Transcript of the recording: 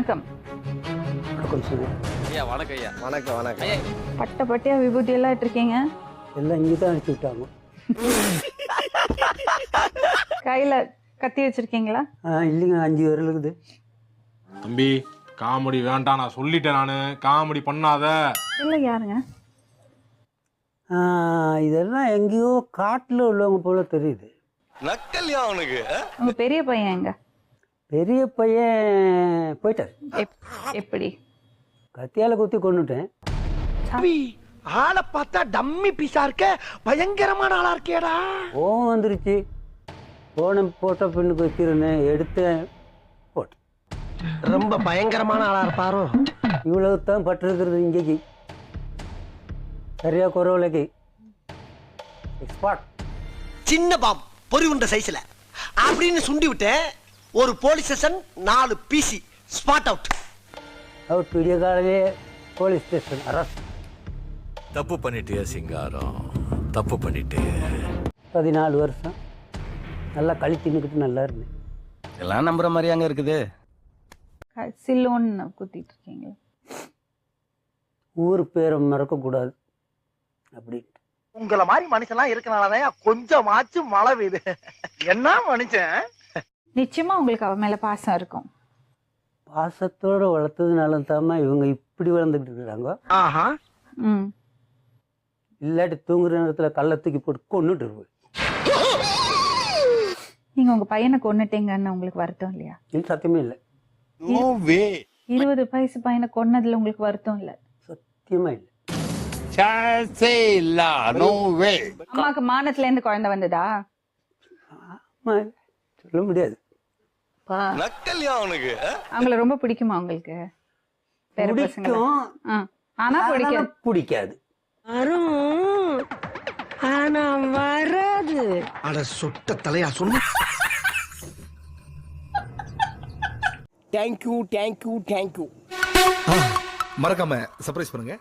வணக்கம். வணக்கம் சார். ஐயா வணக்கம் ஐயா. வணக்கம் வணக்கம். ஐயா பட்ட பட்டியா விபூதி எல்லாம் இட்டிருக்கீங்க. எல்லாம் இங்கே தான் அடிச்சு விட்டாங்க. கையில கத்தி வச்சிருக்கீங்களா? இல்லைங்க, 5 விரல் இருக்குது. தம்பி காமெடி வேண்டாம், நான் சொல்லிட்டேன். நான் காமெடி பண்ணாத. இல்லை யாருங்க? இதெல்லாம் எங்கேயோ காட்டில் உள்ளவங்க போல தெரியுது. நக்கல்யா அவனுக்கு. உங்க பெரிய பையன் எங்க? பெரிய பையன் போயிட்டார். எப்படி? கத்தியால குத்தி கொண்டுட்டேன். ஆளை பார்த்தா டம்மி பீஸா இருக்க, பயங்கரமான ஆளா இருக்கேடா. கோவம் வந்துருச்சு. போட்ட பெண்ணுக்கு வச்சிருந்தேன், எடுத்தேன், போட்டேன். ரொம்ப பயங்கரமான ஆளா இருப்பாரோ. இவ்வளவு தான் பட்டிருக்கிறது இங்கேக்கு. சரியா குறவுலைக்கு எக்ஸ்பார்ட். சின்ன பாம் பொறி உண்ட சைஸ்ல அப்படின்னு சுண்டி விட்டேன். ஒரு police station 4 PC spot out. Out. விடிய காலையிலே போலீஸ் ஸ்டேஷன் அரஸ்ட். தப்பு பண்ணிட்டியா சிங்காரம், தப்பு பண்ணிட்டு. 14 வருஷம் நல்லா களி தின்னுக்கிட்டு நல்லா இருந்தேன். எல்லாம் நம்புற மாதிரி அங்க இருக்குது. சில்லோன்னு குத்திட்டு இருக்கீங்க. ஊர் பேரை மறக்கக்கூடாது அப்படின்ட்டு. உங்களை மாதிரி மனுஷன்லாம் இருக்கனாலதான் கொஞ்சமாச்சும் மழை பெய்யுது. என்ன மனுஷன். நிச்சயமா உங்களுக்கு அவ மேல பாசம் இருக்கும். பாசத்தோடு வளர்த்ததுனால தாமா இவங்க இப்படி வளர்ந்துக்கிட்டு இருக்கிறாங்க. ஆஹா. ம். இல்லாட்டி தூங்குற நேரத்தில் கல்லை தூக்கி போட்டு கொண்டுட்டு இருப்பேன். நீங்க உங்க பையனை கொன்னுட்டீங்கன்னு உங்களுக்கு வருத்தம் இல்லையா? எனக்கு சத்தியமே இல்லை. 20 வயசு பையனை கொன்னதுல உங்களுக்கு வருத்தம் இல்ல? சத்தியமா இல்லை. அம்மாக்கு மானத்துல இருந்து குழந்தை வந்ததா? ஆமா, சொல்ல முடியாது. நக்கல்யா அவனுக்கு. அவங்கள ரொம்ப பிடிக்குமா உங்களுக்கு? பேர பசங்க. பிடிக்கும், ஆனா பிடிக்காது. பிடிக்காது. ஆனா வராது. அட சொட்ட தலையா சொன்ன. தேங்க்யூ. மறக்காம சர்ப்ரைஸ் பண்ணுங்க.